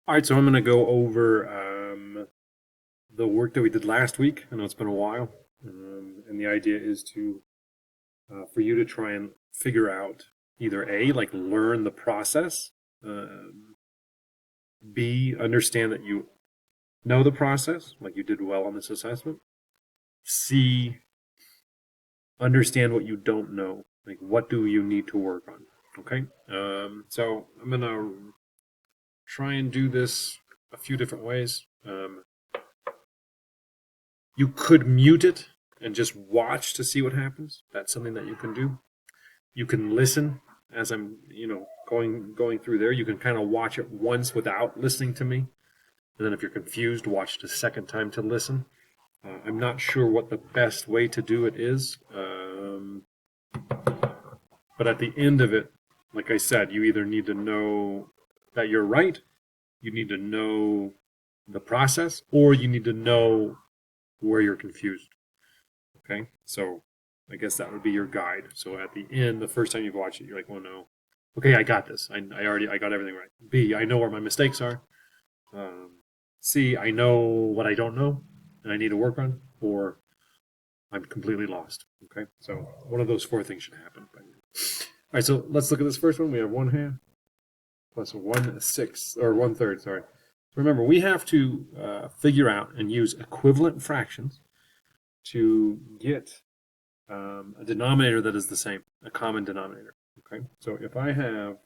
All right, so I'm going to go over the work that we did last week. I know it's been a while, and the idea is to for you to try and figure out either A, like learn the process, B, understand that you know the process, like you did well on this assessment, C, understand what you don't know, like what do you need to work on, okay? So I'm going to try and do this a few different ways. You could mute it and just watch to see what happens. That's something that you can do. You can listen as I'm, going through there. You can kind of watch it once without listening to me, and then if you're confused, watch it a second time to listen. I'm not sure what the best way to do it is, but at the end of it, like I said, you either need to know that you're right, you need to know the process, or you need to know where you're confused. Okay, so I guess that would be your guide. So at the end, the first time you've watched it, you're like, "Oh no, okay, I got this. I got everything right." B, I know where my mistakes are. C, I know what I don't know and I need to work on, or I'm completely lost. Okay, so one of those four things should happen. All right, so let's look at this first one. We have 1/2 plus 1/6, or 1/3. Sorry. Remember, we have to figure out and use equivalent fractions to get a denominator that is the same, a common denominator. Okay, so if I have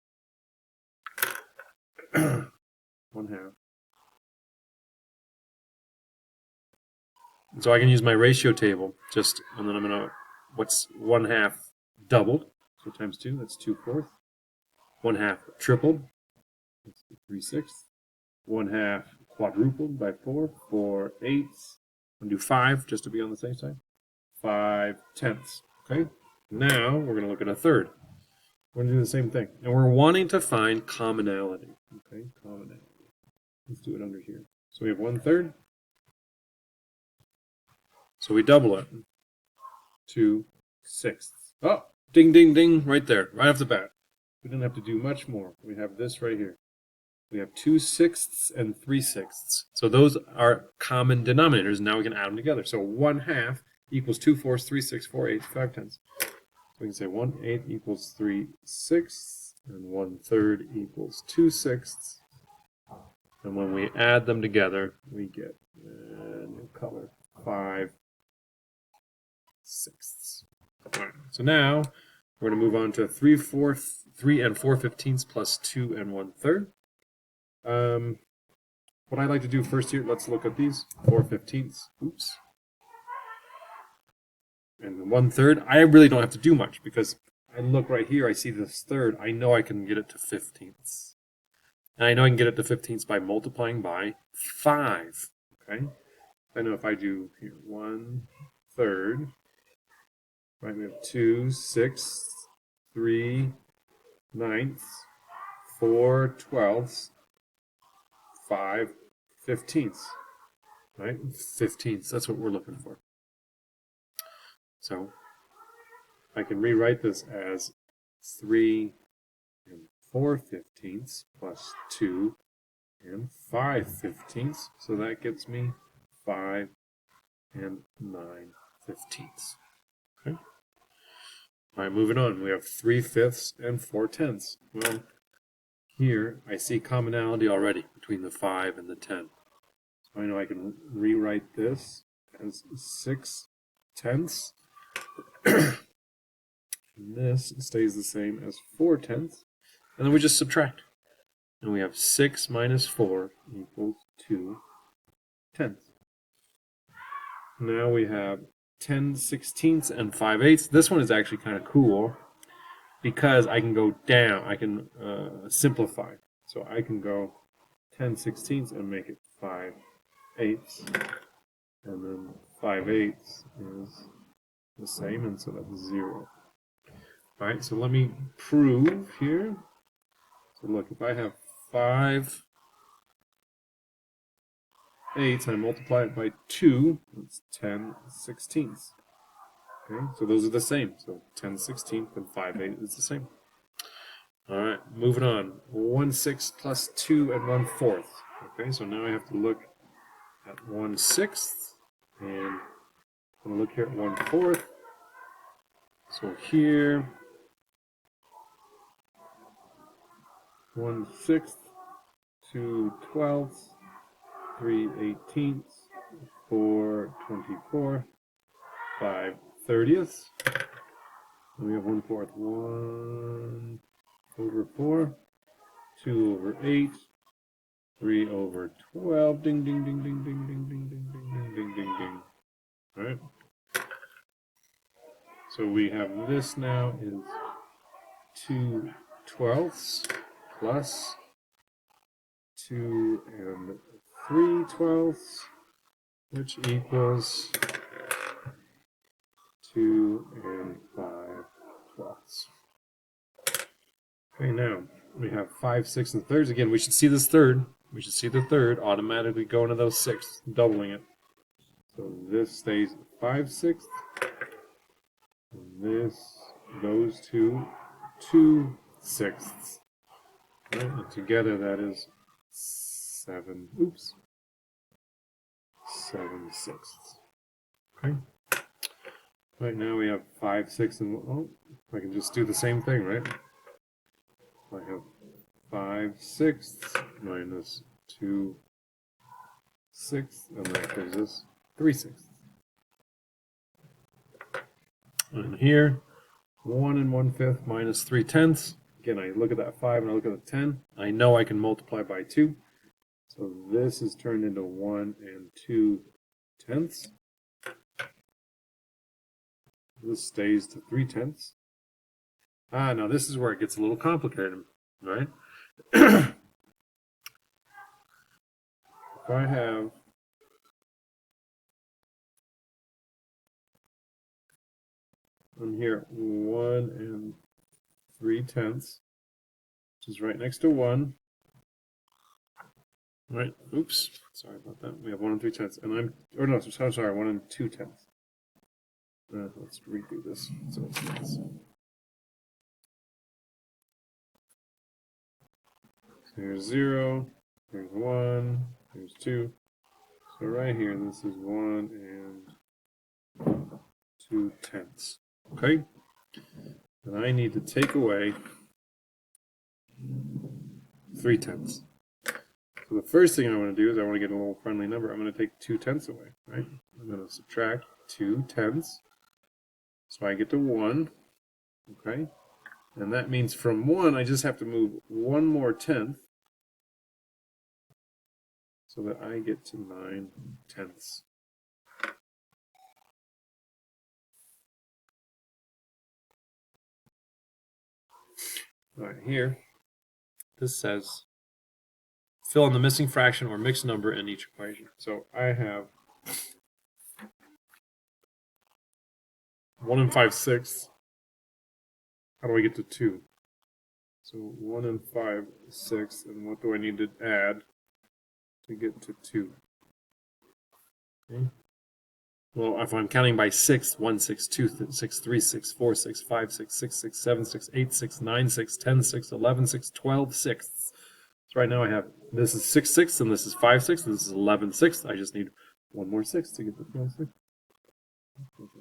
1/2, so I can use my ratio table and then I'm gonna, what's 1/2 doubled? So times 2, that's 2/4. 1/2 tripled, that's 3/6. 1/2 quadrupled by 4, 4/8. I'm gonna do 5 just to be on the safe side. 5/10. Okay. Now we're gonna look at a third. We're gonna do the same thing, and we're wanting to find commonality. Okay, commonality. Let's do it under here. So we have 1/3. So we double it. 2/6. Oh, ding, ding, ding, right there, right off the bat. We didn't have to do much more. We have this right here. We have 2/6 and 3/6. So those are common denominators. Now we can add them together. So 1/2 equals 2/4, 3/6, 4/8, 5/10. So we can say 1/8 equals 3/6, and 1/3 equals 2/6. And when we add them together, we get a new color, 5/6. All right. So now we're going to move on to 3 and 4/15 plus 2 and 1/3. What I'd like to do first here, let's look at these 4/15. Oops. And 1/3. I really don't have to do much because I look right here, I see this third. I know I can get it to 15ths. And I know I can get it to 15ths by multiplying by 5. Okay? I know if I do here 1/3, right, we have 2/6, 3/9, 4/12, 5/15, right? 15ths, that's what we're looking for. So I can rewrite this as 3 and 4/15 plus 2 and 5/15. So that gets me 5 and 9/15. Okay. All right, moving on. We have 3/5 and 4/10. Well, here I see commonality already between the 5 and the 10. So I know I can rewrite this as 6/10. And this stays the same as 4/10. And then we just subtract. And we have 6 minus 4 equals 2/10. Now we have 10/16 and 5/8. This one is actually kind of cool because I can go down. I can simplify. So I can go 10/16 and make it 5/8. And then 5/8 is the same, and so that's 0. All right, so let me prove here. So look, if I have 5/8 and I multiply it by 2, it's 10/16. Okay, so those are the same. So 10/16 and 5/8 is the same. All right, moving on. 1/6 plus 2 and 1/4. Okay, so now I have to look at 1/6, and I'm going to look here at 1/4. So here, 1/6, 2/12, 3/18, 4/24, 5/30. We have 1/4, 1/4, 2/8, 3/12. Ding, ding, ding, ding, ding, ding, ding, ding, ding, ding, ding, ding, ding. All right. So we have this now is 2/12 plus 2 and 3/12, which equals 2 and 5/12. Okay, now we have 5, 6, and thirds. Again, we should see this third. We should see the third automatically go into those 6, doubling it. So this stays 5/6. And this goes to 2/6. Right? And together that is 7/6. Okay. Right now we have 5, 6, and I can just do the same thing, right? I have 5/6 minus 2/6, and that gives us 3/6. And here, 1 and 1/5 minus 3/10. Again, I look at that 5 and I look at the 10. I know I can multiply by 2. So this is turned into 1 and 2/10. This stays to 3/10. Now this is where it gets a little complicated, right? If I have on here 1 and 3/10, which is right next to 1. Right? Oops. Sorry about that. We have 1 and 3/10, and I'm sorry, 1 and 2/10. Let's redo this. So it's this. So here's 0. Here's 1. Here's 2. So right here, this is 1 and 2/10. Okay? And I need to take away 3/10. So the first thing I want to do is I want to get a little friendly number. I'm going to take 2/10 away, right? I'm going to subtract 2/10. So I get to 1, okay? And that means from 1, I just have to move 1 more tenth so that I get to 9/10. Right here, this says fill in the missing fraction or mixed number in each equation. So I have 1 and 5/6. How do I get to 2? So 1 and 5/6, and what do I need to add to get to 2? Okay. Well, if I'm counting by 6, 1, 6, 2, 6, 3, 6, 4, 6, 5, 6, 6, 6, 7, 6, 8, 6, 9, 6, 10, 6, 11, 6, 12, 6. So right now I have, this is 6/6, and this is 5/6, and this is 11/6. I just need 1 more 6 to get to 12/6.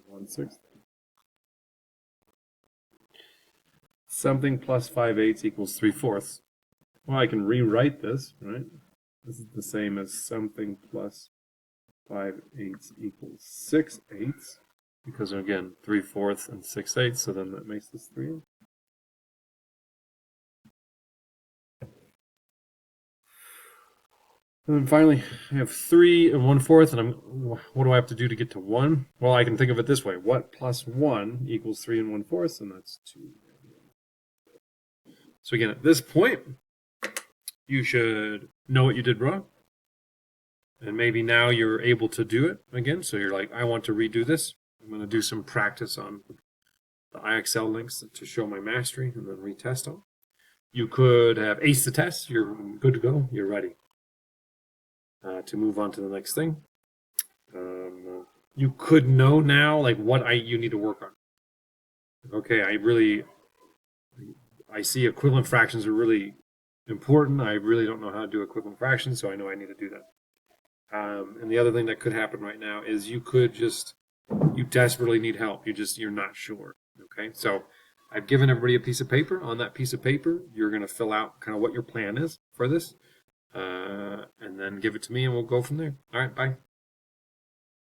1/6. Something plus 5/8 equals 3/4. Well, I can rewrite this, right? This is the same as something plus 5/8 equals 6/8, because again, 3/4 and 6/8, so then that makes this 3. And then finally, I have 3 and 1/4, and what do I have to do to get to 1? Well, I can think of it this way. What plus 1 equals 3 and 1/4, and that's 2. So again, at this point, you should know what you did wrong. And maybe now you're able to do it again. So you're like, I want to redo this. I'm going to do some practice on the IXL links to show my mastery and then retest them. You could have aced the test. You're good to go. You're ready to move on to the next thing. You could know now like what you need to work on. Okay, I see equivalent fractions are really important. I really don't know how to do equivalent fractions, so I know I need to do that. And the other thing that could happen right now is you desperately need help. You're not sure. Okay, so I've given everybody a piece of paper. On that piece of paper, you're going to fill out kind of what your plan is for this, and then give it to me, and we'll go from there. All right, bye.